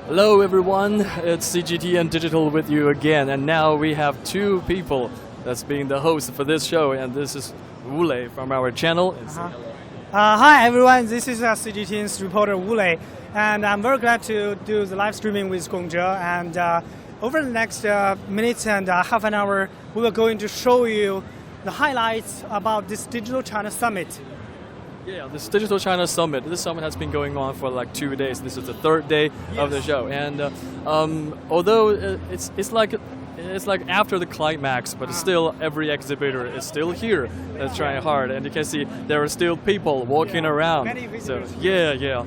Hello everyone, it's CGTN Digital with you again, and now we have two people that's being the host for this show, and this is Wu Lei from our channel. Hi everyone, this is CGTN's reporter Wu Lei, and I'm very glad to do the live streaming with Gong, and over the next minutes and half an hour, we are going to show you the highlights about this Digital China Summit. Yeah, this Digital China Summit. This summit has been going on for like 2 days. This is the third day of the show, and although it's like after the climax, but still every exhibitor is still here. That's trying hard, and you can see there are still people walking around. Many visitors. So yeah.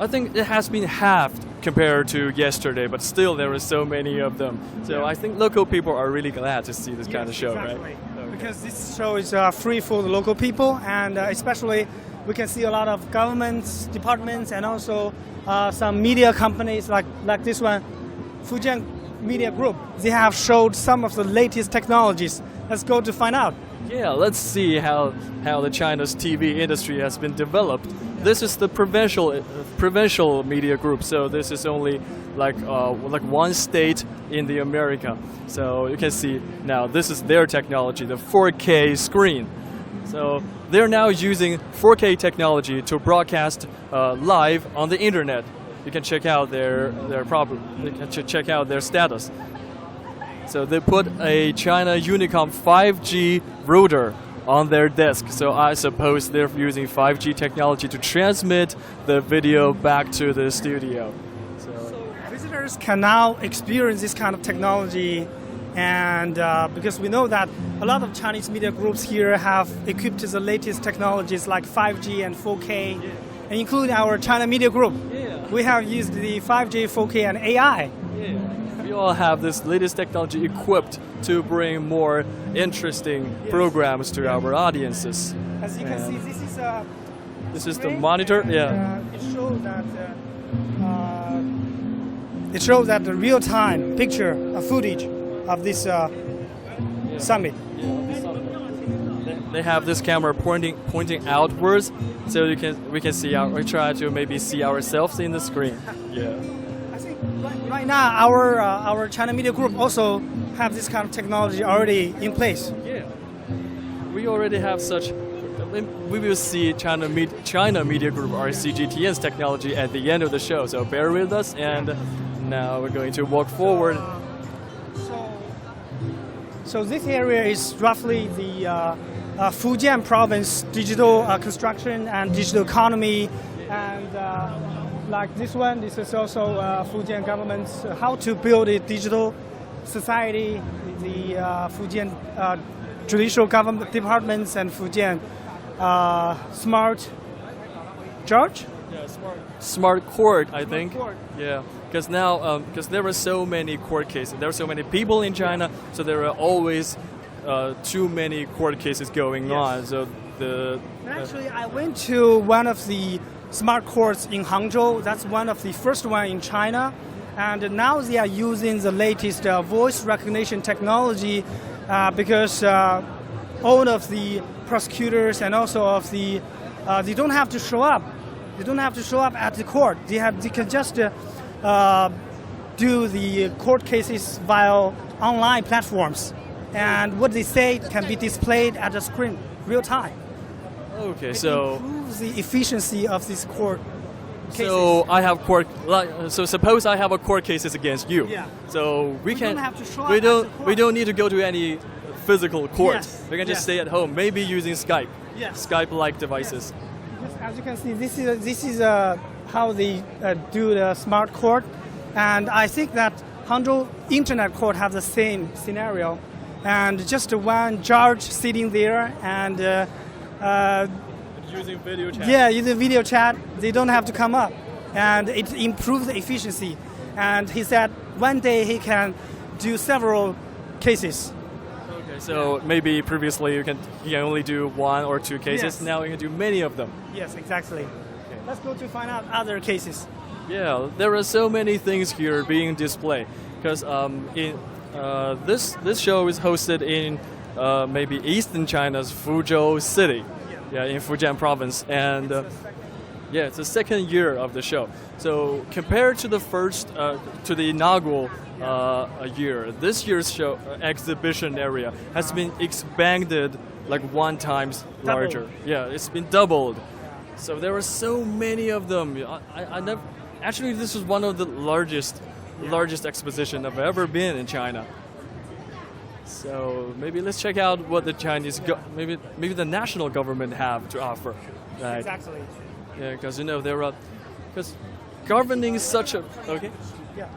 I think it has been halved compared to yesterday, but still there are so many of them. So I think local people are really glad to see this kind of show, exactly. right? Because this show is free for the local people, and especially we can see a lot of governments, departments, and also some media companies like this one, Fujian Media Group. They have showed some of the latest technologies. Let's go to find out. Yeah, let's see how the China's TV industry has been developed. This is the provincial media group, so this is only like one state in the America. So you can see now this is their technology, the 4K screen. So they're now using 4K technology to broadcast live on the internet. You can check out their status. So they put a China Unicom 5G router on their desk. So I suppose they're using 5G technology to transmit the video back to the studio. So visitors can now experience this kind of technology, and because we know that a lot of Chinese media groups here have equipped the latest technologies like 5G and 4K, and including our China Media Group. We have used the 5G, 4K, and AI. We all have this latest technology equipped to bring more interesting programs to our audiences. As you can see, this is the monitor. It shows that the real-time picture, footage of this summit. They have this camera pointing outwards, so we can see we try to maybe see ourselves in the screen. Yeah. I think right now our China Media Group also have this kind of technology already in place. Yeah. We already have such. We will see China Media Group or CGTN's technology at the end of the show. So bear with us, and now we're going to walk forward. So this area is roughly the Fujian Province digital construction and digital economy, and like this one, this is also Fujian government's how to build a digital society, the Fujian judicial government departments and Fujian smart judge? Yeah, smart court, I think. Court. Yeah, because now, because there are so many court cases, there are so many people in China, so there are always too many court cases going on. So actually, I went to one of the smart courts in Hangzhou. That's one of the first one in China, and now they are using the latest voice recognition technology because all of the prosecutors and also of the they don't have to show up. They don't have to show up at the court. They can just do the court cases via online platforms, and what they say can be displayed at the screen real time. Okay, it so improves the efficiency of this court cases. So I have so suppose I have a court cases against you. Yeah. So we don't have to show up we don't at the court. we don't need to go to any physical court. Yes. We can just stay at home, maybe using Skype. Yes. Skype-like devices. Yes. As you can see, this is how they do the smart court, and I think that Hangzhou Internet Court have the same scenario, and just one judge sitting there and using video chat. Yeah, using video chat. They don't have to come up, and it improves the efficiency. And he said one day he can do several cases. Okay, so maybe previously you can only do 1 or 2 cases. Yes. Now you can do many of them. Yes, exactly. Okay. Let's go to find out other cases. Yeah, there are so many things here being displayed because this show is hosted in maybe eastern China's Fuzhou city, in Fujian Province, and Yeah, it's the second year of the show. So compared to the first, to the inaugural year, this year's show exhibition area has been expanded like 1 times larger. Yeah, it's been doubled. So there are so many of them. I never. Actually, this is one of the largest exposition I've ever been in China. So maybe let's check out what the Chinese, maybe the national government have to offer. Right? Exactly. Yeah, because because governing such a Yeah.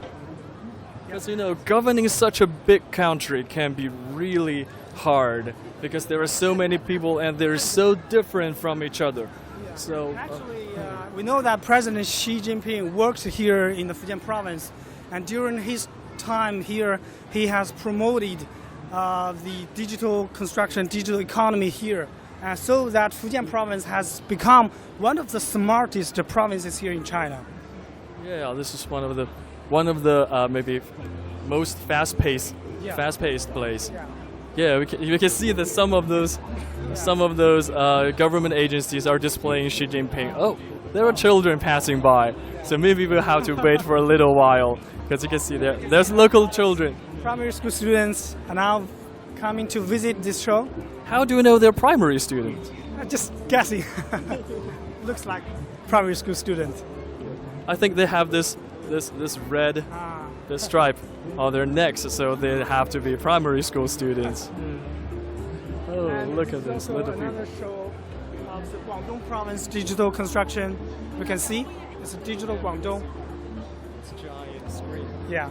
Because governing such a big country can be really hard because there are so many people and they're so different from each other. So Actually, we know that President Xi Jinping works here in the Fujian Province, and during his time here, he has promoted the digital construction, digital economy here, and so that Fujian Province has become one of the smartest provinces here in China. yeah, this is one of the maybe most fast-paced place. Yeah. Yeah, we can see that some of those government agencies are displaying Xi Jinping. Oh, there are children passing by, so maybe we'll have to wait for a little while because you can see there's local children. Primary school students are now coming to visit this show. How do you know they're primary students? Just guessing. Looks like primary school students. I think they have this red stripe on their necks, so they have to be primary school students. Oh, And look this at is this also little another people. show of the Guangdong Province digital construction. We can see it's a digital Guangdong. It's a giant screen. Yeah.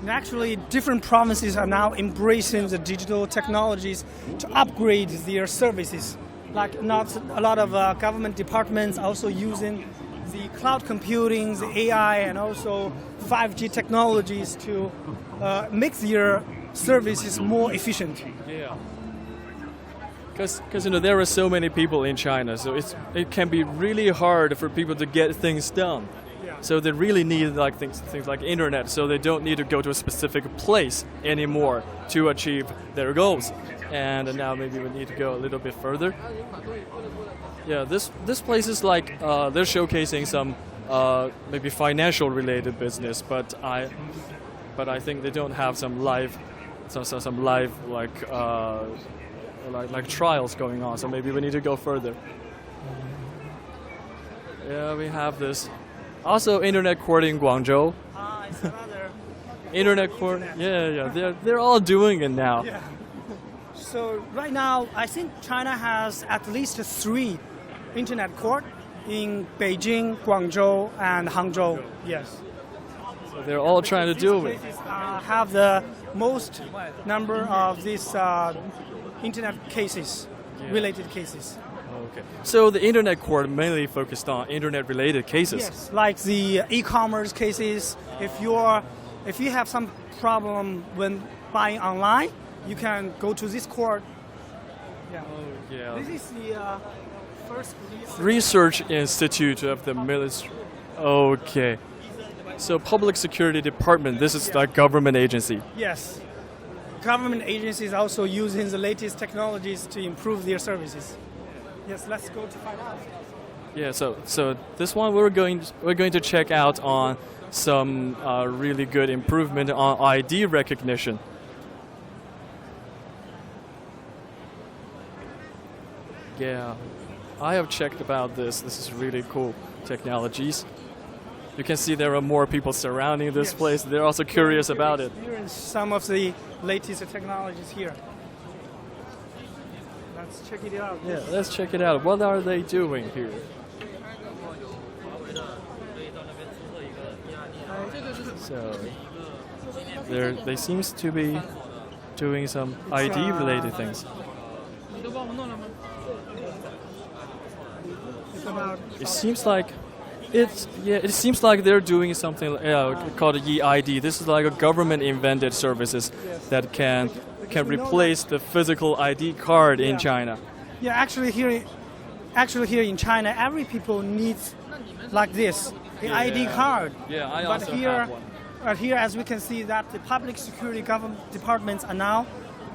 And actually, different provinces are now embracing the digital technologies to upgrade their services. Like not a lot of government departments also using the cloud computing, the AI, and also 5G technologies to make their services more efficient. Yeah. Because there are so many people in China, so it can be really hard for people to get things done. Yeah. So they really need like things like internet, so they don't need to go to a specific place anymore to achieve their goals. And now maybe we need to go a little bit further. Yeah, this place is like they're showcasing some maybe financial related business, but I think they don't have some live like trials going on. So maybe we need to go further. Yeah, we have this. Also, internet court in Guangzhou. It's another. Internet court. Yeah. They're all doing it now. Yeah. So right now, I think China has at least 3 internet court in Beijing, Guangzhou, and Hangzhou. Yes. So they're all trying to do it. These places have the most number of these internet cases, related cases. Okay. So the internet court mainly focused on internet-related cases. Yes, like the e-commerce cases. If you have some problem when buying online, you can go to this court. Yeah. Oh, yeah. This is the first Research Institute of the Military. Okay. So Public Security Department. This is like government agency. Yes. Government agencies also using the latest technologies to improve their services. Yes, let's go to find out. Yeah. So this one we're going to check out on some really good improvement on ID recognition. Yeah, I have checked about this. This is really cool technologies. You can see there are more people surrounding this place. They're also curious about it. Experience some of the latest technologies here. Let's check it out. Yeah, let's check it out. What are they doing here? So they seems to be doing some ID related things. It seems like it seems like they're doing something called EID. This is like a government invented services that can replace the physical ID card in China. Yeah, actually here in China, every people needs like this, the ID card. Yeah, I but also here, have one. But here, as we can see, that the public security government departments are now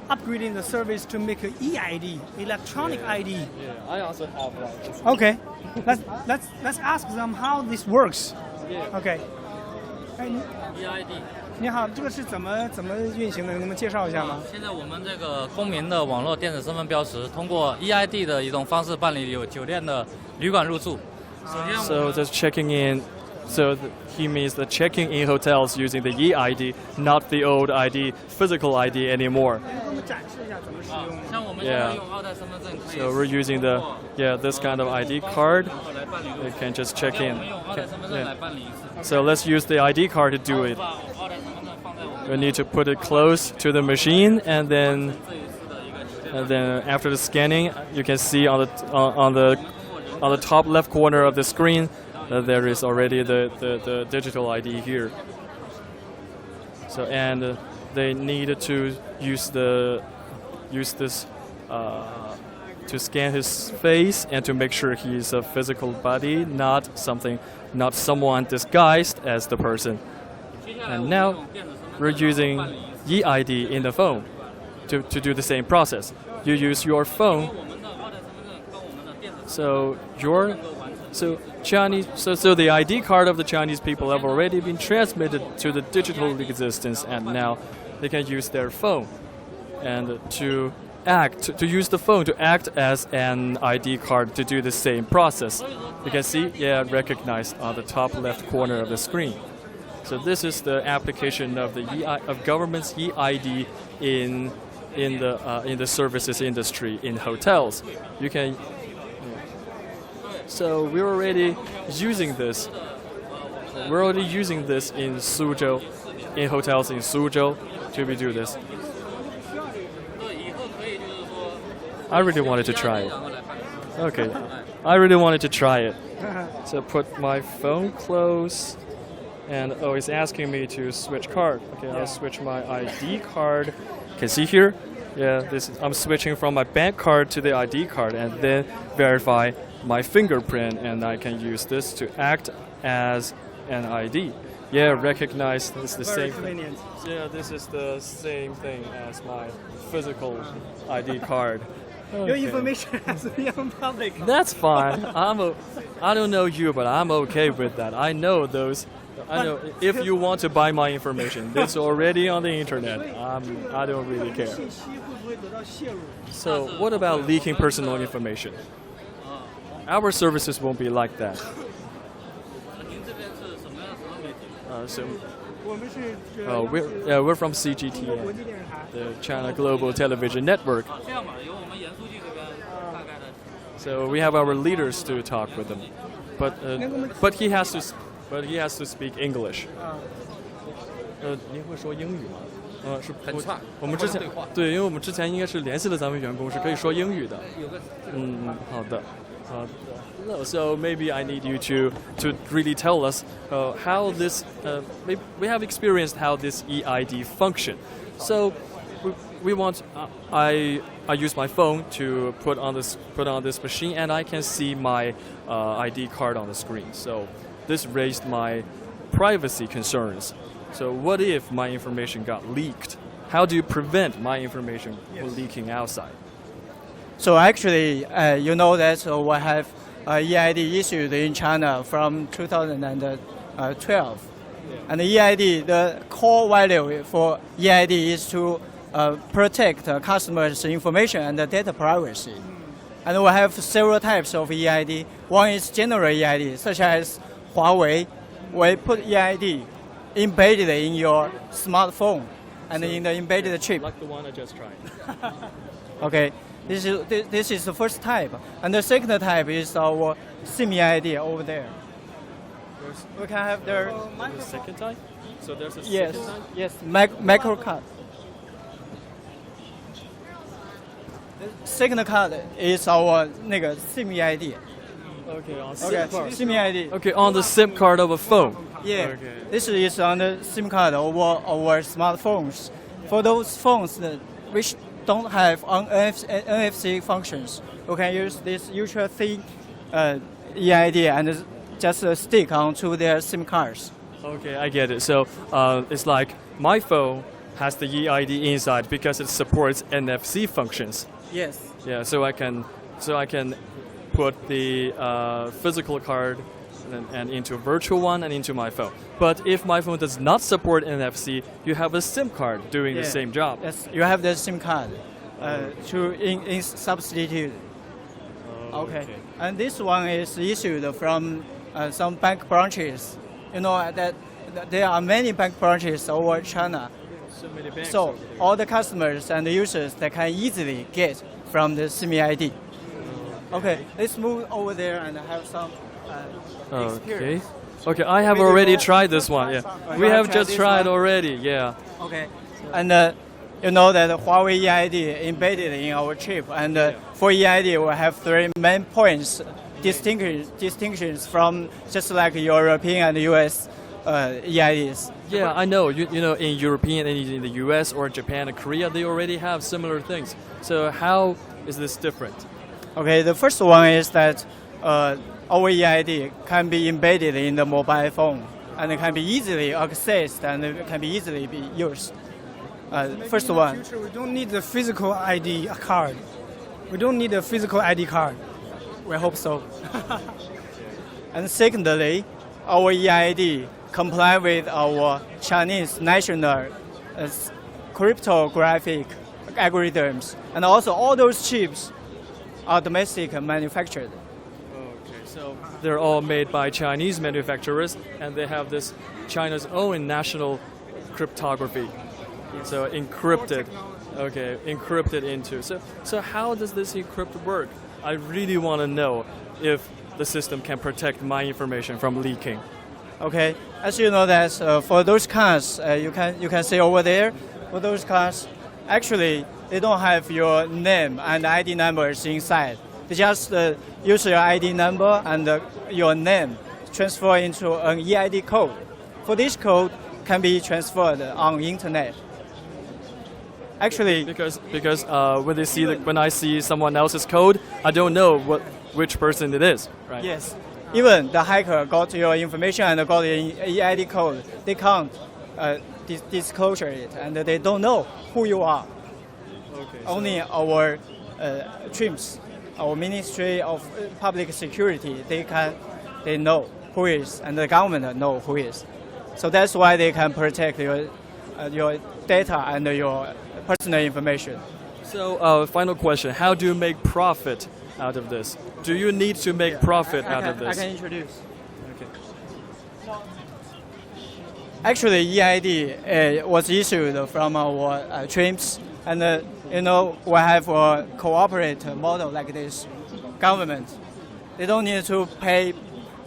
upgrading the service to make an EID, electronic ID. Yeah, I also have like. Okay, let's ask them how this works. Yeah. Okay. 哎， EID。你好，这个是怎么运行的？能不能介绍一下吗？现在我们这个公民的网络电子身份标识，通过 EID 的一种方式办理有酒店的旅馆入住。首先 So just checking in. So he means the checking in hotels using the eID, not the old ID, physical ID anymore. 能给我们展示一下怎么使用吗？像我们现在用二代身份证可以。 So we're using this kind of ID card. 然后来办理入 You 住。 can just check 我 in. 们用二代身份证来办理一次。 So let's use the ID card to do it. 把二代身份证放在我们 We need to put it close to the machine, and then 这一次的一个酒店。 after the scanning, you can see on the top left corner of the screen that there is already the digital ID here. So and they need to use this to scan his face and to make sure he's a physical body, not someone disguised as the person. 接下来 And 我们 now 用电子身份 we're 证 using 办理一次。 eID in the phone to do the same process. You use your phone. 我们的二代身份证跟我们的电子 So so the ID card of the Chinese people have already been transmitted to the digital existence, and now they can use their phone and to use the phone to act as an ID card to do the same process. You can see, recognized on the top left corner of the screen. So this is the application of the government's eID in the services industry in hotels. You can. So we're already using this. We're already using this in Suzhou, in hotels in Suzhou, to do this. 对，以后可以就是说。 I really wanted to try it. 然后来办理。 Okay, I really wanted to try it. So put my phone close, and it's asking me to switch card. Okay, I'll switch my ID card. Can see here? Yeah, I'm switching from my bank card to the ID card, and then verify my fingerprint, and I can use this to act as an ID. Yeah, recognize it's the Very same thing. convenient. Yeah, this is the same thing as my physical ID card. Your Okay. information has to be on public. That's fine. I don't know you, but I'm okay with that. I know those. I know if you want to buy my information, it's already on the internet. I don't really care. 信息会不会得到泄露？ So what about leaking personal information? Our services won't be like that. 您这边是什么样什么媒体？ So 我们是 we're from 国 CGTN, 际电视台。 the China Global Television Network. 这样吧，由我们严书记这边大概的。 So we have our leaders to talk with them, but he has to speak English. 您会说英语吗？是很差我们之前对话对，因为我们之前应该是联系了咱们员工，是可以说英语的。有个好的。No, so maybe I need you to really tell us how this. Maybe we have experienced how this eID function. So we want. I use my phone to put on this machine, and I can see my ID card on the screen. So this raised my privacy concerns. So what if my information got leaked? How do you prevent my information from leaking outside? So actually, you know that we have EID issued in China from 2012. And the EID, the core value for EID is to protect customers' information and data privacy. And we have several types of EID. One is general EID, such as Huawei. We put EID embedded in your smartphone and in the embedded chip. Like the one I just tried. Okay, this is the first type, and the second type is our SIM EID over there. We can have the The second type? So there's a yes, second type? yes, micro card. The second card is our SIM EID. Okay, on Okay, SIM card. SIM EID. Okay, on the SIM card of a phone. Yeah, Okay. this is on the SIM card over our smartphones. For those phones which don't have NFC functions, you can use this ultra thin EID and just stick onto their SIM cards. Okay, I get it. So it's like my phone has the EID inside because it supports NFC functions. Yes. Yeah, so I can put the physical card and into a virtual one and into my phone. But if my phone does not support NFC, you have a SIM card doing the same job. Yes, you have the SIM card in substitute. Okay. And this one is issued from some bank branches. You know that there are many bank branches over China. So many banks. So all the customers and the users they can easily get from the SIM ID. Okay, let's move over there and have some Okay. experience. Okay, I have already tried this one. Yeah, we have just tried already. Yeah. Okay. And you know that Huawei EID embedded in our chip, and for EID we have three main points, distinctions from just like European and US EIDs. Yeah, I know. You know, in European and in the US or Japan and Korea, they already have similar things. So how is this different? Okay, the first one is that our EID can be embedded in the mobile phone and it can be easily accessed and it can be easily be used. First In one. the future, we don't need the physical ID card. We don't need a physical ID card. We hope so. And secondly, our EID comply with our Chinese national cryptographic algorithms, and also all those chips are domestic manufactured. Okay, so they're all made by Chinese manufacturers, and they have this China's own national cryptography. So encrypted. Okay, encrypted into. So how does this encrypt work? I really want to know if the system can protect my information from leaking. Okay, as you know that for those cards, you can see over there, for those cards, actually they don't have your name and ID numbers inside. They just use your ID number and your name transfer into an EID code. For this code can be transferred on internet. Actually, Because when I see someone else's code, I don't know which person it is, right? yes, even the hacker got your information and got the EID code, they can't disclosure it and they don't know who you are. Okay. Only our TRIMS, our Ministry of Public Security, they know who is, and the government know who is. So that's why they can protect your data and your personal information. So, final question: how do you make profit out of this? Do you need to make profit out of this? I can introduce. Okay. Actually, EID was issued from our TRIMS, and we have a cooperate model like this. Government, they don't need to pay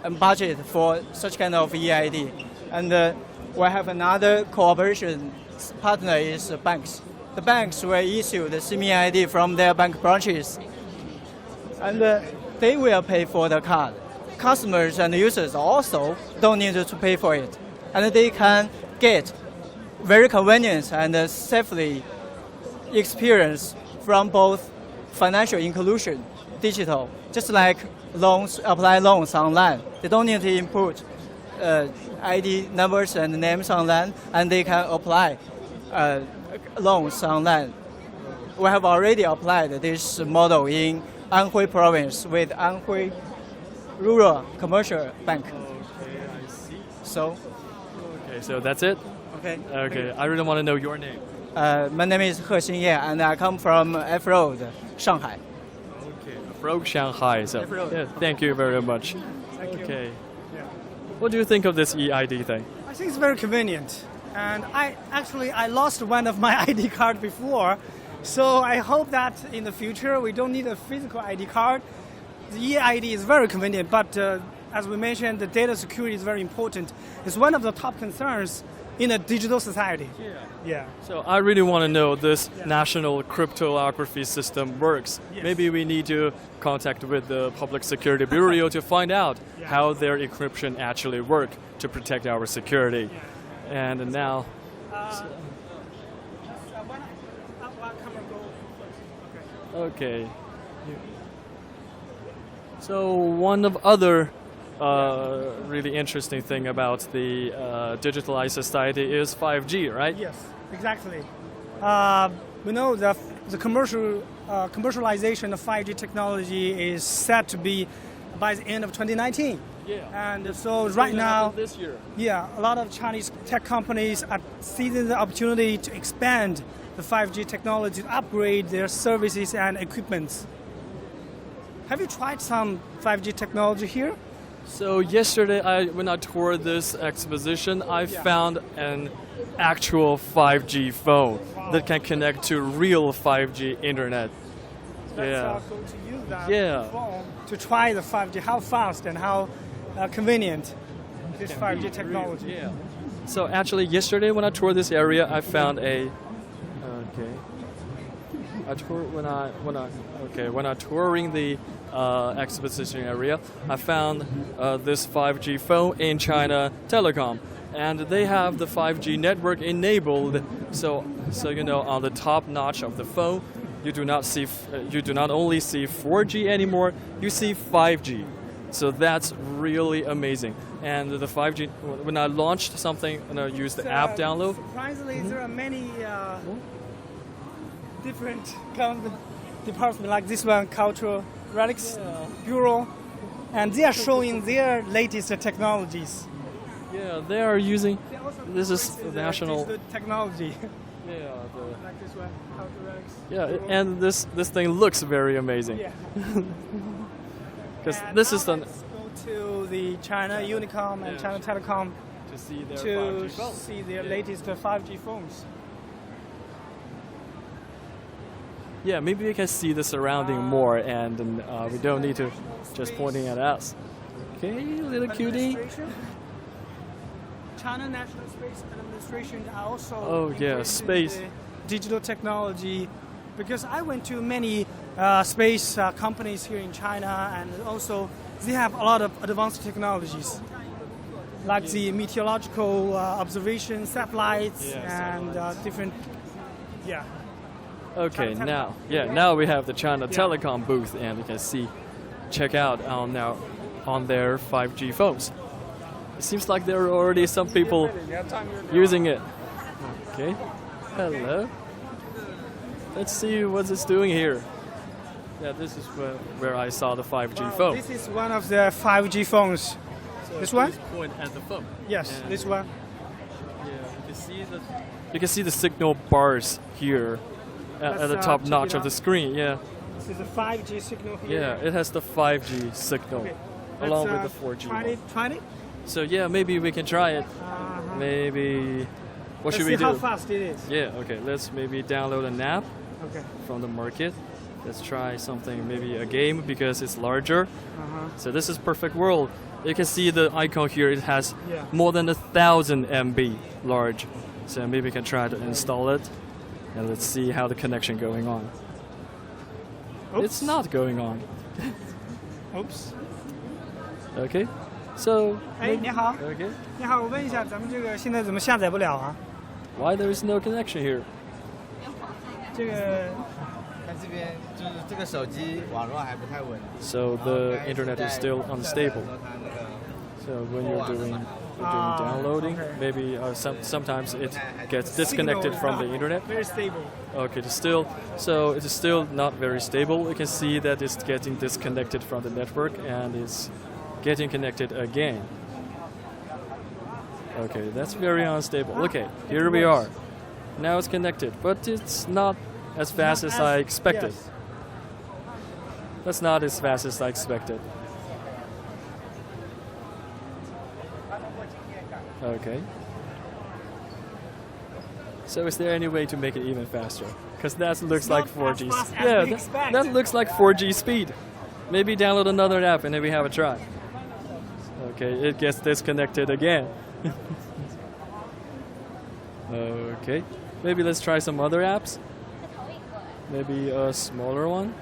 a budget for such kind of EID, and we have another cooperation partner is banks. The banks will issue the SIM EID from their bank branches, and they will pay for the card. Customers and users also don't need to pay for it, and they can get very convenient and safely experience from both financial inclusion, digital, just like loans, apply loans online. They don't need to input ID numbers and names online, and they can apply loans online. We have already applied this model in Anhui Province with Anhui Rural Commercial Bank. Okay, I see. So, Okay, so that's it. okay. Okay, I really want to know your name. My name is He Xingye, and I come from F-Road, Shanghai. Okay, from Shanghai. So, F-Road. yeah, thank you very much. Thank you. Okay. Yeah. What do you think of this EID thing? I think it's very convenient. And I lost one of my ID card before, so I hope that in the future we don't need a physical ID card. The EID is very convenient, but as we mentioned, the data security is very important. It's one of the top concerns in a digital society. Yeah. So I really want to know this national cryptography system works. Yes. Maybe we need to contact with the Public Security Bureau to find out how their encryption actually work to protect our security. And now, okay. So one of other really interesting thing about the digitalized society is 5G, right? Yes. Exactly. We know the commercialization of 5G technology is set to be by the end of 2019. Yeah. And so right now, this year. yeah, a lot of Chinese tech companies are seizing the opportunity to expand the 5G technology, to upgrade their services and equipments. Have you tried some 5G technology here? So yesterday, when I toured this exposition, I found an actual 5G phone that can connect to real 5G internet. Let's go to use that phone to try the 5G, how fast and how convenient this 5G technology. Yeah. So actually, yesterday when I toured this area, I found a. When I touring the exposition area, I found this 5G phone in China Telecom, and they have the 5G network enabled. So you know, on the top notch of the phone, you do not only see 4G anymore, you see 5G. So that's really amazing. And the 5G, when I launched something and I used the app download. Surprisingly, there are many different government departments like this one, Cultural Relics Bureau, and they are showing their latest technologies. Yeah, they are using. This is national technology. Yeah, like this one, Cultural Relics. Yeah, and this thing looks very amazing. Yeah. Because this is the. Let's go to the China Unicom and China Telecom to see their to 5G phones. see their latest 5G phones. Yeah, maybe we can see the surrounding more, and we don't need to just pointing at us. Okay, little cutie. China National Space Administration are also space digital technology, because I went to many space companies here in China, and also they have a lot of advanced technologies, like the meteorological observation satellites and different. Yeah. Okay, now we have the China Telecom booth, and you can check out on their 5G phones. It seems like there are already some people using it. Okay, hello. Let's see what it's doing here. Yeah, this is where I saw the 5G phone. This is one of the 5G phones. So this one? Point at the phone. Yes, this one. Yeah, you can see the signal bars here at the top notch of the screen. Yeah. This is a 5G signal here. Yeah, it has the 5G signal along with the 4G. Try it. So yeah, maybe we can try it. Maybe. What should we do? Let's see how fast it is. Yeah. Okay. Let's maybe download an app from the market. Let's try something, maybe a game, because it's larger. So this is perfect world. You can see the icon here. It has more than 1,000 MB large. So maybe we can try to install it. And let's see how the connection going on. Oops. It's not going on. Oops. Okay. So. 哎，你好。 Okay. 你好，我问一下，咱们这个现在怎么下载不了啊？ Why there is no connection here? 这个。它这边就是这个手机网络还不太稳。 So the internet is still unstable. So when you're doing downloading, maybe sometimes it gets disconnected from the internet. Very stable. Okay, it is still not very stable. You can see that it's getting disconnected from the network and it's getting connected again. Okay, that's very unstable. Okay, here we are. Now it's connected, but it's not as fast as I expected. Yes. That's not as fast as I expected. Okay. So is there any way to make it even faster? Because that looks like 4G. That looks like 4G speed. Maybe download another app and then we have a try. Okay, it gets disconnected again. Okay, maybe let's try some other apps. Maybe a smaller one,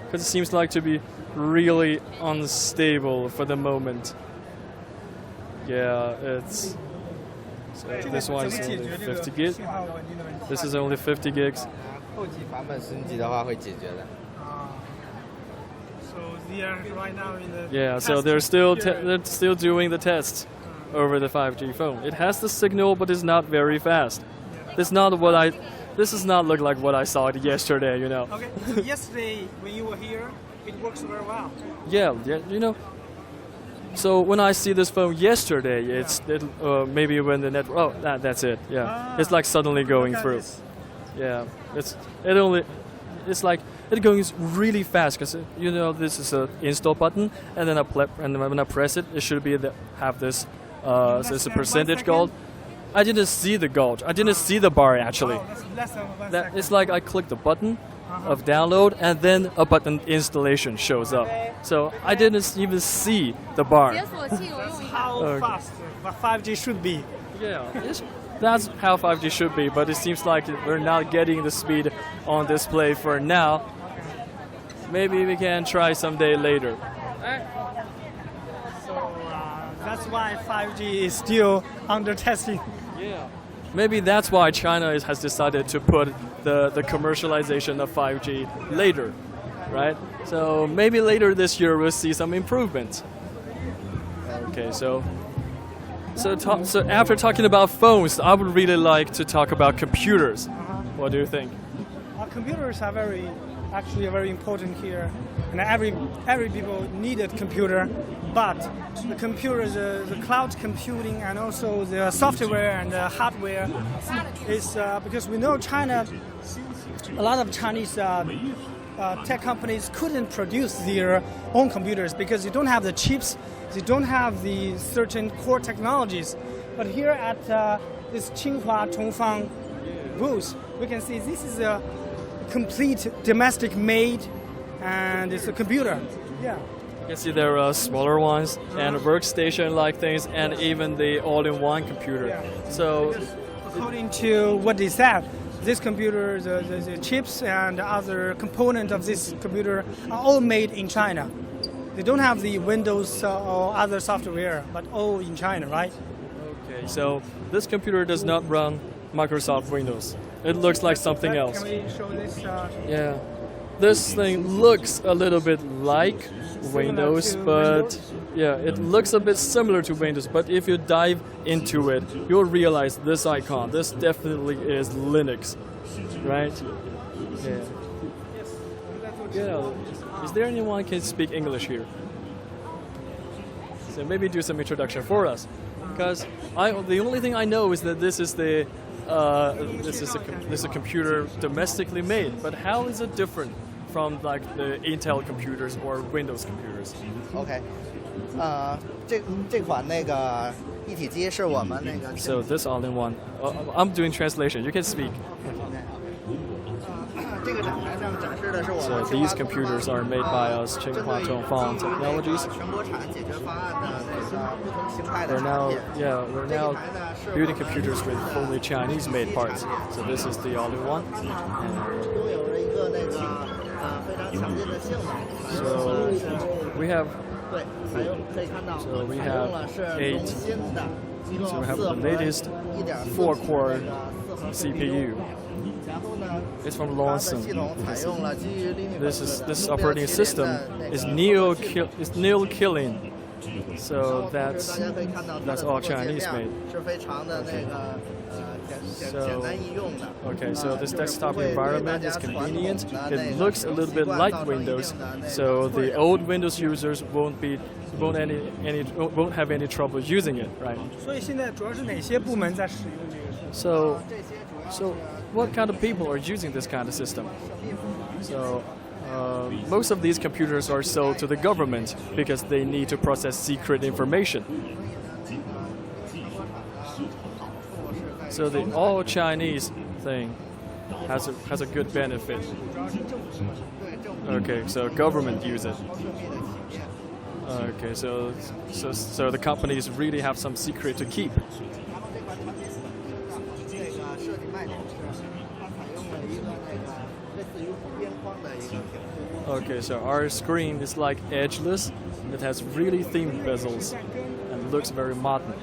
because it seems like to be really unstable for the moment. Yeah, it's. So this one is only 50 gigs. This is only 50 gigs. 后期版本升级的话会解决的。 So they are right now in the. Yeah, so they're still doing the tests over the 5G phone. It has the signal, but it's not very fast. this is not look like what I saw yesterday, you know. Okay. So yesterday when you were here, it works very well. Yeah, you know. So when I see this phone yesterday, maybe when the network. Oh, that's it. Yeah, it's like suddenly going through. This. Yeah, it's like it goes really fast because you know this is a install button, and then when I press it, it should have this this percentage gold. I didn't see the gold. I didn't see the bar actually. Oh, that's less than 1 second. It's like I click the button of download and then a button installation shows up. So I didn't even see the bar. 解锁器我 That's 用一下。 how fast 5G should be. Yeah, that's how 5G should be, but it seems like we're not getting the speed on display for now. Maybe we can try someday later. So that's why 5G is still under testing. Yeah. Maybe that's why China has decided to put the commercialization of 5G later, right? So maybe later this year we'll see some improvements. Okay, so after talking about phones, I would really like to talk about computers. What do you think? Computers are actually very important here, and every people need a computer. But the computers, the cloud computing, and also the software and the hardware is because we know China. A lot of Chinese tech companies couldn't produce their own computers because they don't have the chips, they don't have the certain core technologies. But here at this Tsinghua Chongfang booth, we can see this is a complete domestic made, and it's a computer. Yeah. You can see there are smaller ones and workstation-like things, and even the all-in-one computer. Yeah. So, According to what they said, this computer, the chips and other components of this computer are all made in China. They don't have the Windows or other software, but all in China, right? okay, so this computer does not run Microsoft Windows. It looks like something else. Can we show this? Yeah, this thing looks a little bit like Windows, to but Windows? yeah, it looks a bit similar to Windows. But if you dive into it, you'll realize this icon. This definitely is Linux, right? Yeah. Yeah. Is there anyone who can speak English here? So maybe do some introduction for us, because the only thing I know is that this is a computer domestically made. But how is it different from like the Intel computers or Windows computers? OK，这款那个一体机是我们那个 So this all-in-one. I'm doing translation. You can speak. 这个展台上展示的是我 So 们 these computers are made by us, Tsinghua Chongfang Technologies. 全国产解决方案的那个不同形态的 We're 产 now, 品。 yeah, we're now building computers with only Chinese-made parts. So this is the all-in-one. 拥有着一个那个非常强劲的性能。 So we have 对，采用可以看到 So we 采 have 用了是 8 龙芯的，一共 So we have 4 the 核 latest 1.4 4-core 那个4核 CPU. 然后呢， It's from 它的 Lawson. 系统采用了基于 This operating system is neo killing. So 大家可以看到它 that's 的 all 作业 Chinese 量 made. 是非常的那个简单易用的。 Okay, so this desktop environment is convenient. It looks a little bit like Windows, so the old Windows users won't have any trouble using it, right? 所以现在主要是哪些部门在使用这个事情？ So what kind of people are using this kind of system? So most of these computers are sold to the government because they need to process secret information. So the all Chinese thing has a good benefit. Okay, so government use it. Okay, so the companies really have some secret to keep. 这个设计卖点是它采用了一个那个类似于边框的一个屏幕。 Okay, so our screen is like edgeless. It has really thin bezels and looks very modern.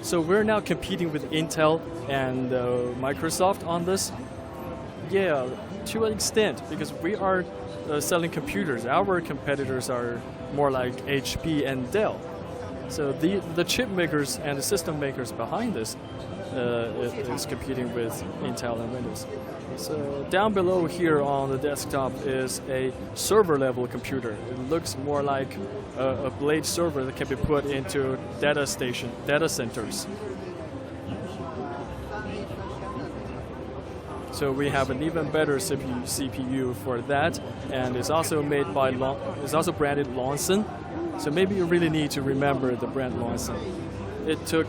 So we're now competing with Intel and Microsoft on this. Yeah, to an extent, because we are selling computers. Our competitors are more like HP and Dell. So the chip makers and the system makers behind this is competing with Intel and Windows. So down below here on the desktop is a server level computer. It looks more like a blade server that can be put into data centers. So we have an even better CPU for that, and it's also made by it's also branded Lawson. So maybe you really need to remember the brand Lawson. It took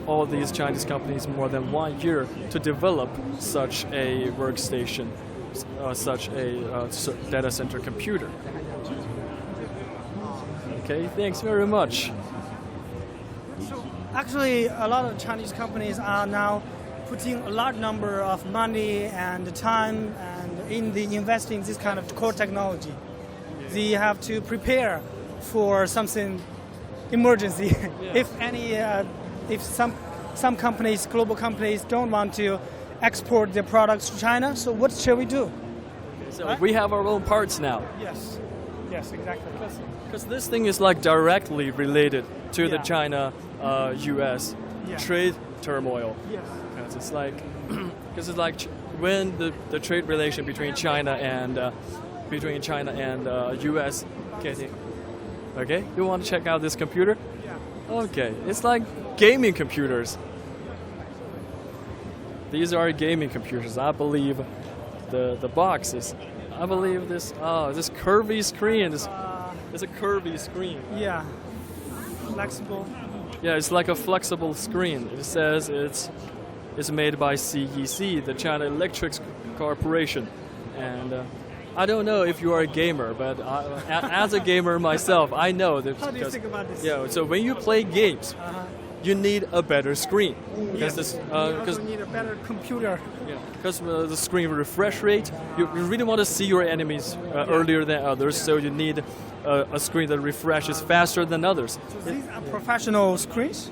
all these Chinese companies more than 1 year to develop such a workstation, such a data center computer. Okay, thanks very much. Actually, a lot of Chinese companies are now putting a large number of money and time and investing in this kind of core technology. They have to prepare for something emergency. If some companies, global companies, don't want to export their products to China, so what shall we do? So we have our own parts now. Yes, exactly. Because this thing is like directly related to the China-U.S. trade turmoil. Yes. Because it's like when the trade relation between China and U.S. Okay, you want to check out this computer? Yeah. Okay, it's like gaming computers. These are gaming computers. I believe the box is. I believe this curvy screen is. It's a curvy screen. Yeah. Flexible. Yeah, it's like a flexible screen. It says it's made by CEC, the China Electric Corporation, and I don't know if you are a gamer, but as a gamer myself, I know that. How do you think about this? Yeah, so when you play games, you need a better screen. Yes. You also need a better computer. Yeah, because the screen refresh rate, you really want to see your enemies earlier than others, so you need a screen that refreshes faster than others. So these are professional screens?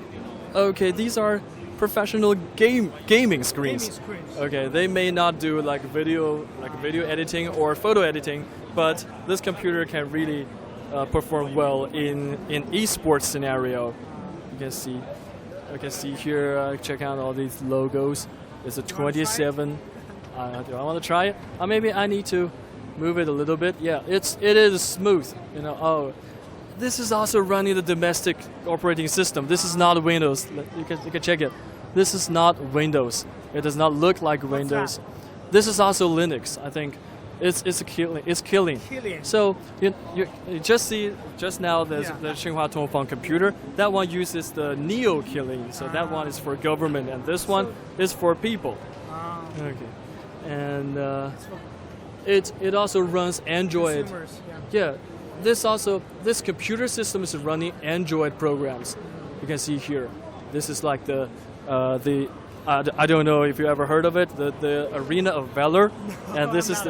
Okay, these are professional gaming screens. Okay, they may not do like video editing or photo editing, but this computer can really perform well in esports scenario. You can see here. Check out all these logos. It's a 27. Do I want to try it? Maybe I need to move it a little bit. Yeah, it is smooth. This is also running the domestic operating system. This is not Windows. You can check it. This is not Windows. It does not look like Windows. This is also Linux. I think it's killing. So you just see just now there's the Tsinghua Tongfang computer. That one uses the Neo killing. So that one is for government, and this one is for people. Okay, and it also runs Android. Yeah. This computer system is running Android programs. You can see here. This is like I don't know if you ever heard of it, the Arena of Valor, and this is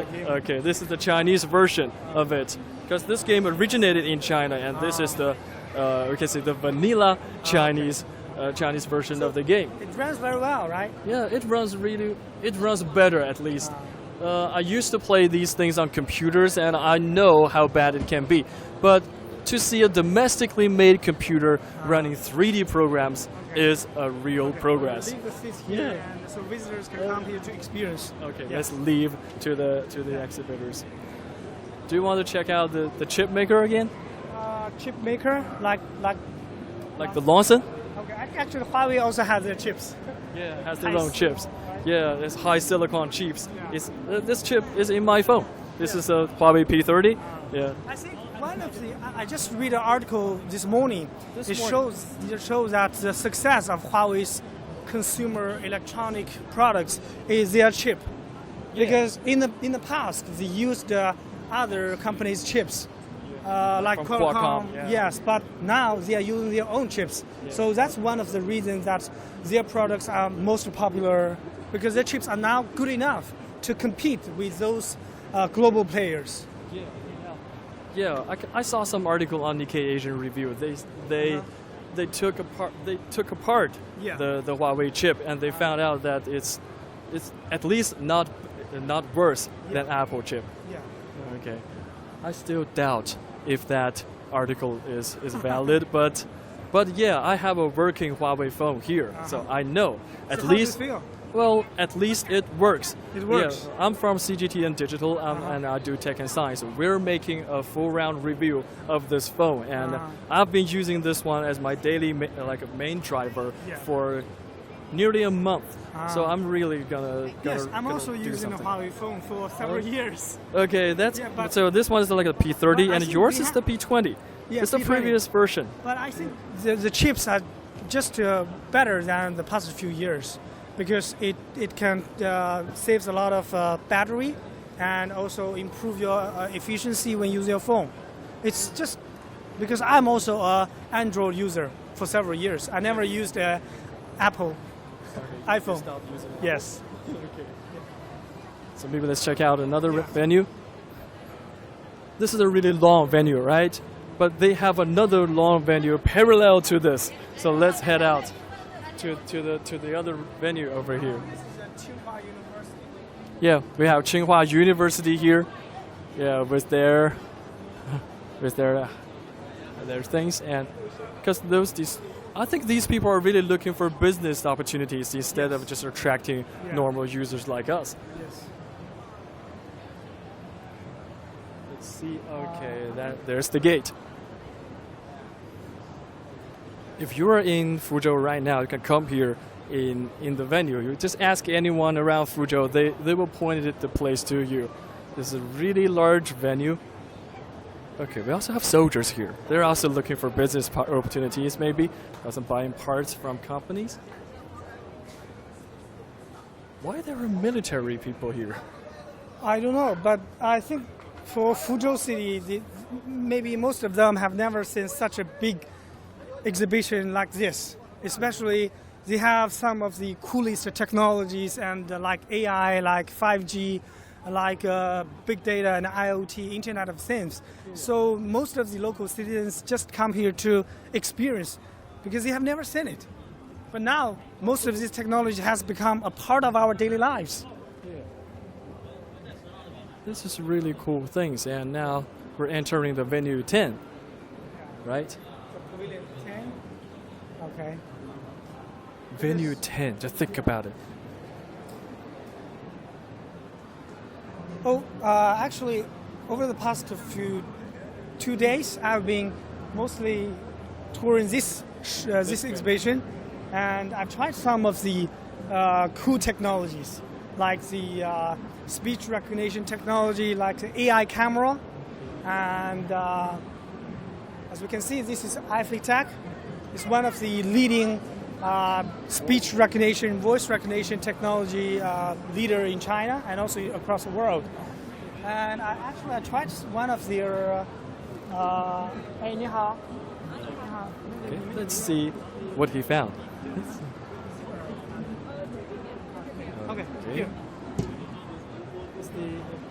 the Chinese version of it. Because this game originated in China, and this is the we can say the vanilla Chinese version of the game. It runs very well, right? Yeah, it runs better at least. I used to play these things on computers, and I know how bad it can be. But to see a domestically made computer running 3D programs is a real progress. Leave the seats here, and so visitors can come here to experience. Okay, let's leave to the exhibitors. Do you want to check out the chip maker again? Chip maker, like the Lawson? Okay, actually Huawei also has their chips. Yeah, it has their own chips. Yeah, it's high silicon chips. This chip is in my phone. This is a Huawei P30. Yeah. I think I just read an article this morning. It shows that the success of Huawei's consumer electronic products is their chip, because in the past they used other companies' chips, like Telecom. Yes, but now they are using their own chips. So that's one of the reasons that their products are most popular, because their chips are now good enough to compete with those global players. Yeah, I saw some article on Nikkei Asian Review. They took apart the Huawei chip, and they found out that it's at least not worse than Apple chip. Yeah. Okay. I still doubt if that article is valid, but yeah, I have a working Huawei phone here, so I know at So least. How does it feel? Well, at least it works. It works. Yeah, I'm from CGTN Digital, and I do tech and science. We're making a full round review of this phone, and I've been using this one as my daily like a main driver Yeah. for nearly a month. So I'm really gonna Yes, I'm gonna also do using a something. Huawei phone for several years. Okay, that's Yeah, but- so. This one is like a P30, But I and think yours we is have- the P20. Yeah, it's the P20. previous version. But I think the chips are just better than the past few years because it can saves a lot of battery and also improve your efficiency when using your phone. It's just because I'm also a Android user for several years. I never used Apple iPhone. Stop using it. Yes. Okay. So maybe let's check out another venue. This is a really long venue, right? But they have another long venue parallel to this. So let's head out to the other venue over here. This is Tsinghua University. Yeah, we have Tsinghua University here. Yeah, with their things, and because I think these people are really looking for business opportunities instead of just attracting normal users like us. Yes. Let's see. Okay, there's the gate. If you are in Fuzhou right now, you can come here in the venue. You just ask anyone around Fuzhou, they will point the place to you. This is a really large venue. Okay, we also have soldiers here. They're also looking for business opportunities, maybe. Also buying parts from companies. Why there are military people here? I don't know, but I think for Fuzhou City, maybe most of them have never seen such a big exhibition like this. Especially, they have some of the coolest technologies and like AI, like 5G, like big data and IoT, Internet of Things. So most of the local citizens just come here to experience because they have never seen it. But now, most of this technology has become a part of our daily lives. This is really cool things, and now we're entering the venue 10, right? So Pavilion 10. Okay. Venue 10, just think about it. Oh, actually, over the past 2 days, I've been mostly touring this exhibition, and I've tried some of the cool technologies, like the speech recognition technology, like the AI camera, and as we can see, this is iFlyTech. It's one of the leading speech recognition, voice recognition technology leader in China and also across the world. And I tried one of their. Hey, 你好. Okay, let's see what he found. Okay. Okay. Here.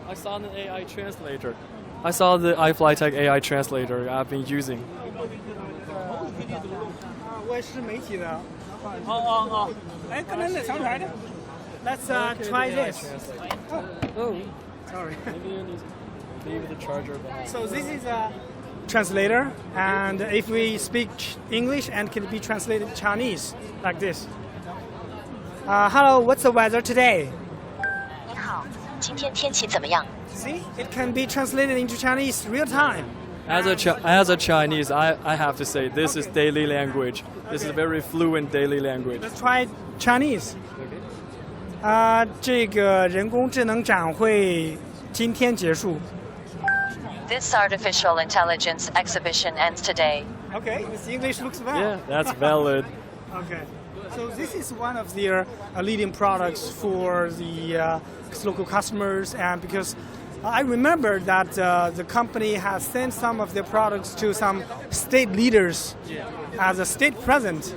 I saw the AI translator. I saw the iFlyTech AI translator I've been using. 我也是媒体的。哎，刚才那长台的。Let's try this. Oh, Sorry. maybe you need to leave the charger behind. So this is a translator, and if we speak English and can be translated Chinese, like this. Hello, what's the weather today? 你好，今天天气怎么样？ See, it can be translated into Chinese real time. As a Chinese, I have to say this is daily language. This is a very fluent daily language. Let's try Chinese. 这个人工智能展会今天结束。 This artificial intelligence exhibition ends today. Okay, this English looks well. Yeah, that's valid. Okay. So this is one of their leading products for the local customers, and because I remember that the company has sent some of their products to some state leaders as a state present.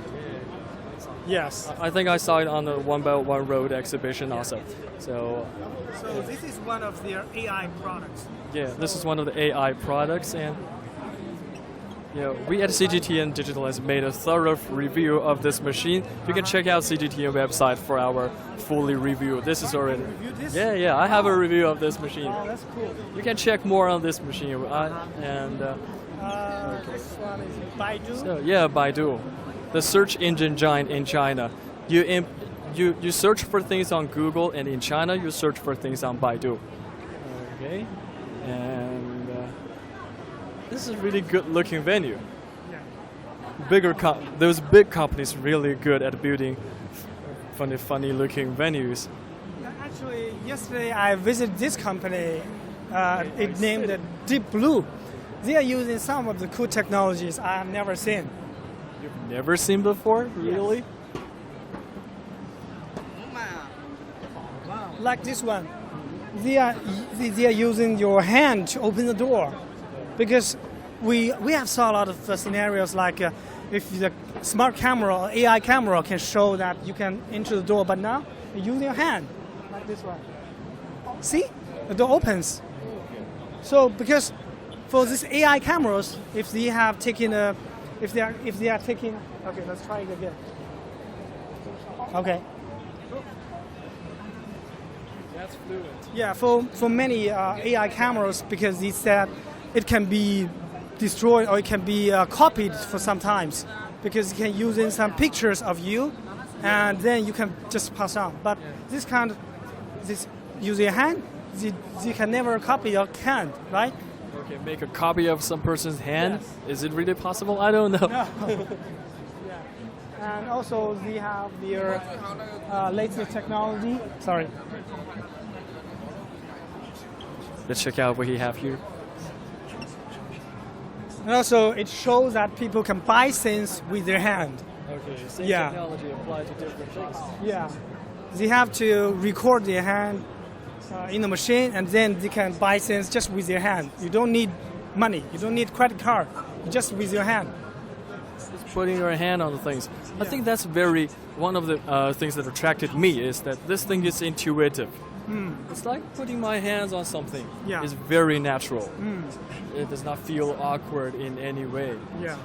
Yes. I think I saw it on the One Belt One Road exhibition also. So So this is one of their AI products. yeah, this is one of the AI products, and we at CGTN Digital has made a thorough review of this machine. You can check out CGTN website for our fully review. This is already. Review this? Yeah, I have a review of this machine. Oh, that's cool. You can check more on this machine, and This one is Baidu. So, yeah, Baidu, the search engine giant in China. You search for things on Google, and in China you search for things on Baidu. Okay, and this is a really good-looking venue. Yeah. Those big companies really good at building funny-looking venues. Actually, yesterday I visited this company. It named Deep Blue. They are using some of the cool technologies I have never seen. You've never seen before, really? Like this one, they are using your hand to open the door, because we have saw a lot of scenarios like if the smart camera or AI camera can show that you can enter the door, but now you use your hand, like this one. See, the door opens. So because for these AI cameras, if they are taking, okay, let's try it again. Okay. That's fluent. Yeah, for many AI cameras, because they said it can be destroyed or it can be copied for some times, because you can use in some pictures of you, and then you can just pass on. But this use your hand, they can never copy your hand, right? Okay, make a copy of some person's hand. Yes. Is it really possible? I don't know. Yeah. And also they have their latest technology. Sorry. Let's check out what he have here. And also it shows that people can buy things with their hand. Okay, same Yeah. technology applied to different things. Yeah. They have to record their hand in the machine, and then they can buy things just with their hand. You don't need money. You don't need credit card. Just with your hand. Just putting your hand on the things. I think that's one of the things that attracted me is that this thing is intuitive. It's like putting my hands on something. Yeah. It's very natural. It does not feel awkward in any way. Yeah.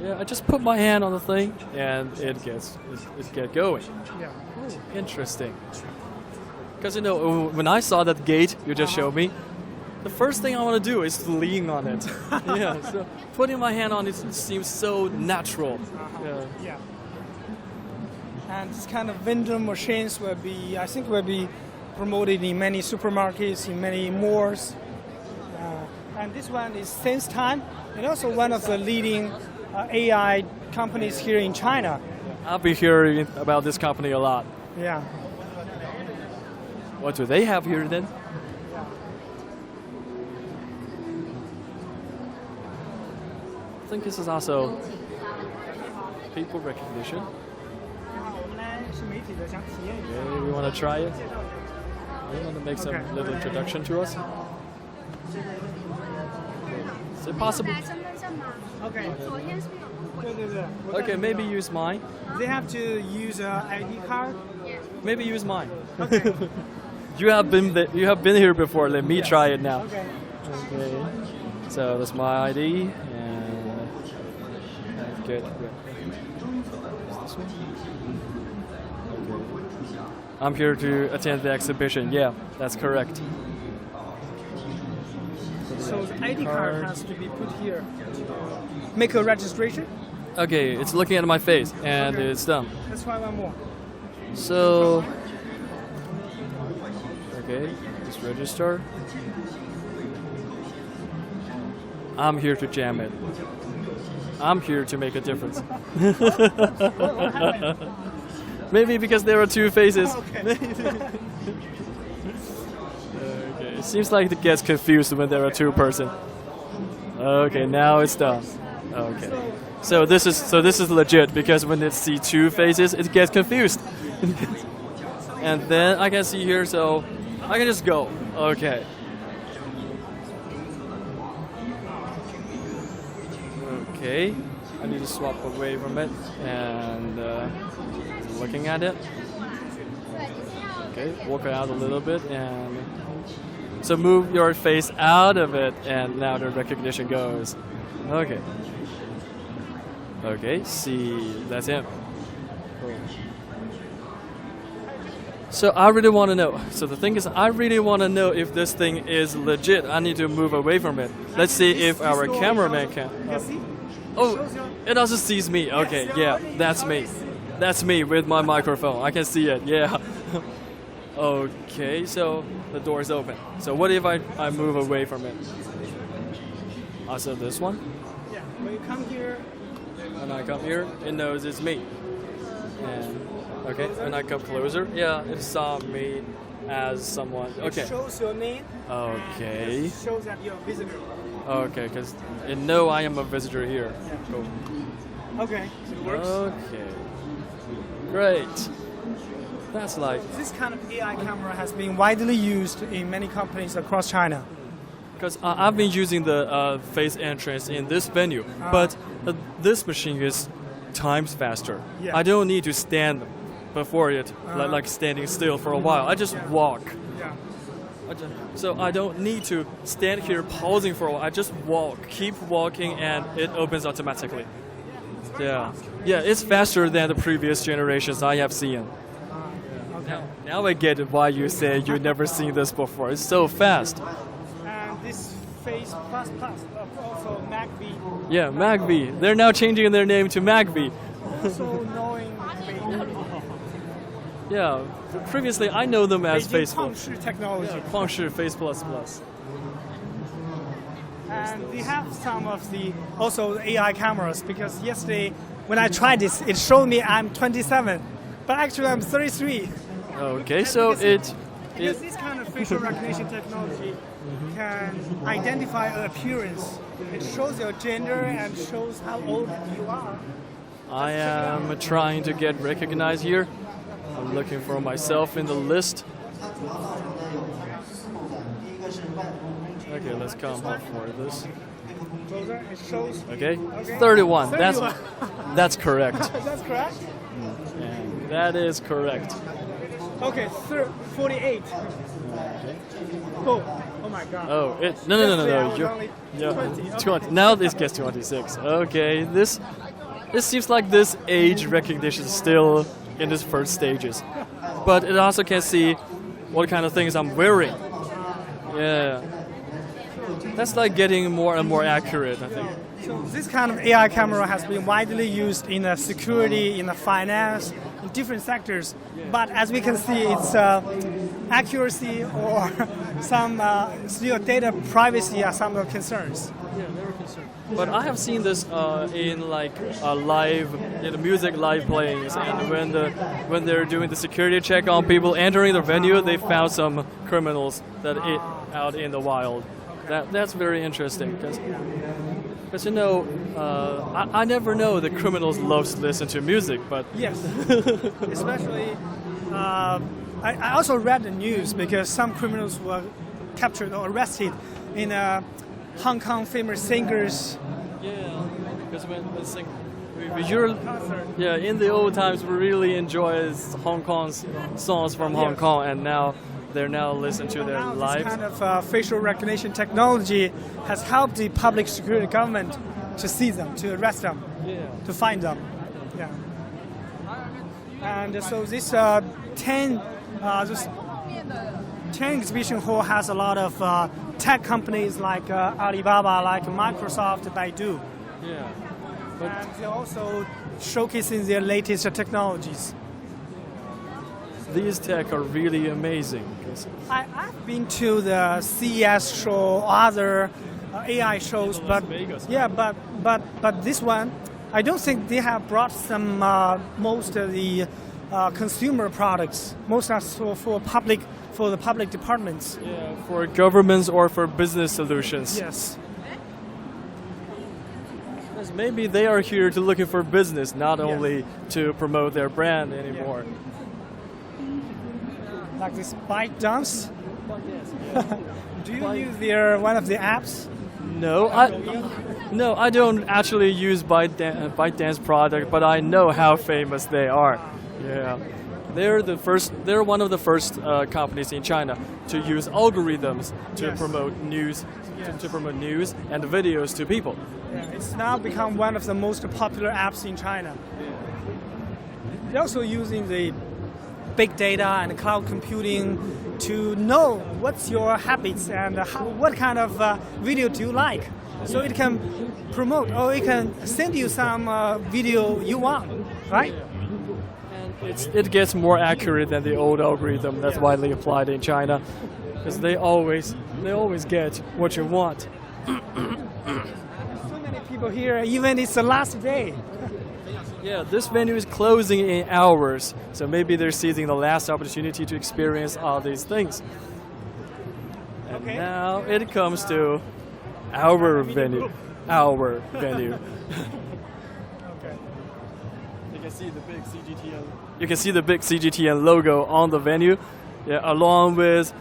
Yeah, I just put my hand on the thing and it gets going. Yeah. Interesting. Because when I saw that gate you just showed me, the first thing I want to do is to lean on it. Yeah. So putting my hand on it seems so natural. Yeah. Yeah. And this kind of vending machines will be promoted in many supermarkets, in many malls. And this one is SenseTime, and also one of the leading AI companies here in China. I'll be hearing about this company a lot. Yeah. What do they have here then? I think this is also people recognition. Okay, we want to try it. We want to make some little introduction to us. Is it possible? Okay. Okay, maybe use mine. They have to use an ID card. Maybe use mine. Okay. You have been here before. Let me try it now. Okay. Okay. So that's my ID and good. This one? Okay. I'm here to attend the exhibition. Yeah, that's correct. So the ID card has to be put here. Make a registration. Okay, it's looking at my face and Okay. it's done. Let's try one more. So, okay, just register. I'm here to jam it. I'm here to make a difference. Maybe because there are two faces. Okay, it seems like it gets confused when there are two persons. Okay, now it's done. Okay. So this is legit because when it see two faces, it gets confused. And then I can see here, so I can just go. Okay. Okay. I need to swap away from it and looking at it. Okay, walk out a little bit and so move your face out of it and now the recognition goes. Okay. Okay, see, that's him. Cool. So I really want to know. So the thing is, I really want to know if this thing is legit. I need to move away from it. Let's see if our cameraman can. You can see? Oh, shows your- it also sees me. Okay, Yes, yeah, you that's me. That's me with my microphone. I can see it. Yeah. Okay, so the door is open. So what if I move away from it? Also this one. Yeah. When you come here, When I come here, it knows it's me. And okay, when I come closer, yeah, it saw me as someone. Okay. it shows your name. Okay. It shows that you're a visitor. Okay, because it know I am a visitor here. Cool. Okay. So it works. Okay. Great. That's like This kind of AI camera has been widely used in many companies across China. because I've been using the face entrance in this venue, but this machine is times faster. Yeah. I don't need to stand before it like standing still for a while. I just walk. Yeah. So I don't need to stand here pausing for a while. I just walk, keep walking, and it opens automatically. Yeah, yeah, it's faster than the previous generations I have seen. Now I get why you say you've never seen this before. It's so fast. And this Face Plus Plus, also MagV, Yeah, MagV. They're now changing their name to MagV. also knowing Yeah, previously I know them as Beijing Facebook. Pengshi technology. 旷视 Face Plus Plus. And we have some of the also AI cameras because yesterday when I tried this, it showed me I'm 27, but actually I'm 33. Okay, so it Because this kind of facial recognition technology can identify an appearance. It shows your gender and shows how old you are. I am trying to get recognized here. I'm looking for myself in the list. Okay, let's come up for this. Closer, it shows. Okay, Okay. 31. 31. That's correct. That's correct. And that is correct. Okay, 48. Oh, oh my God. Oh, no. Yesterday I was You're, only yeah, 20. Okay. 20. Now this gets 26. Okay, this seems like this age recognition is still in its first stages, but it also can see what kind of things I'm wearing. Yeah, that's like getting more and more accurate, I think. So this kind of AI camera has been widely used in the security, in the finance, in different sectors. But as we can see, its accuracy or some still data privacy are some of the concerns. But I have seen this in like live, in the music live playings, and when they're doing the security check on people entering the venue, they found some criminals out in the wild. That's very interesting because you know I never know that criminals love to listen to music, but Yes, especially I also read the news because some criminals were captured or arrested in Hong Kong famous singers. yeah, because when they sing, in the old times we really enjoy Hong Kong's songs from Hong Kong, and now they're now listening to their Now lives. this kind of facial recognition technology has helped the public security government to see them, to arrest them, to find them. Yeah. And so this 10 exhibition hall has a lot of tech companies like Alibaba, like Microsoft, Baidu. Yeah, but And they're also showcasing their latest technologies. these tech are really amazing. I've been to the CES show, other AI shows, but Vegas. yeah, but this one, I don't think they have brought some most of the consumer products. Most are for the public departments. Yeah, for governments or for business solutions. Yes. Yes, maybe they are here to looking for business, not only to promote their brand anymore. Like this bike dance. Do you use one of the apps? No, I don't actually use ByteDance product, but I know how famous they are. Yeah, they're one of the first companies in China to use algorithms to promote news, to promote news and videos to people. Yeah, it's now become one of the most popular apps in China. They're also using the big data and cloud computing to know what's your habits and what kind of video do you like. So it can promote or it can send you some video you want, right? It gets more accurate than the old algorithm that's widely applied in China, because they always get what you want. So many people here, even it's the last day. Yeah, this venue is closing in hours, so maybe they're seizing the last opportunity to experience all these things. And Okay. now it comes to our venue. Our venue. Okay. You can see the big CGTN. You can see the big CGTN logo on the venue, yeah, along with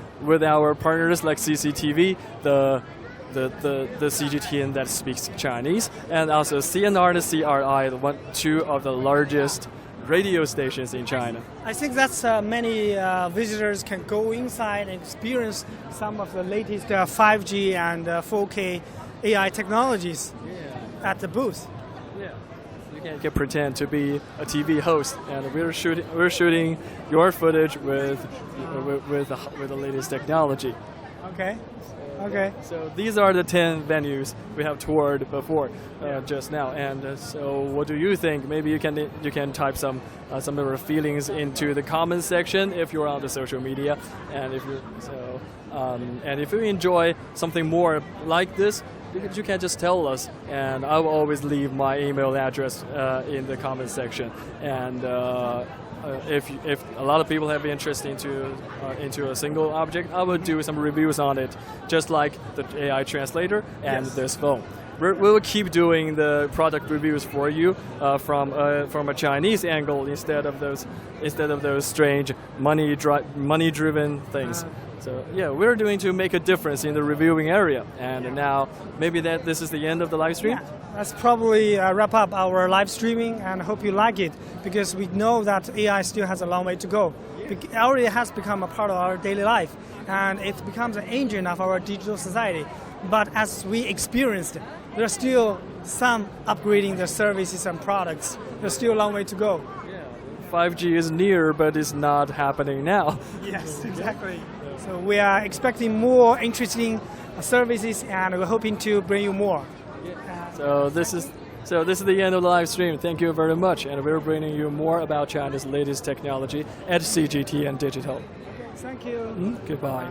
our partners like CCTV, the CGTN that speaks Chinese, and also CNR and CRI, two of the largest radio stations in China. I think that's many visitors can go inside and experience some of the latest 5G and 4K AI technologies at the booth. Yeah, you can pretend to be a TV host, and we're shooting your footage with the latest technology. Okay. Okay. So these are the 10 venues we have toured before, just now. And so, what do you think? Maybe you can type some of your feelings into the comments section if you're on the social media, and if you enjoy something more like this, you can just tell us, and I will always leave my email address in the comment section. And if a lot of people have interest into a single object, I will do some reviews on it, just like the AI translator and this phone. We will keep doing the product reviews for you from a Chinese angle instead of those strange money-driven things. So yeah, we're doing to make a difference in the reviewing area. And now maybe this is the end of the live stream. Yeah, let's probably wrap up our live streaming and hope you like it, because we know that AI still has a long way to go. It already has become a part of our daily life, and it becomes an engine of our digital society. But as we experienced, there's still some upgrading the services and products. There's still a long way to go. 5G is near, but it's not happening now. Yes, exactly. So we are expecting more interesting services, and we're hoping to bring you more. So this is the end of the live stream. Thank you very much, and we're bringing you more about China's latest technology at CGTN Digital. Thank you. Goodbye.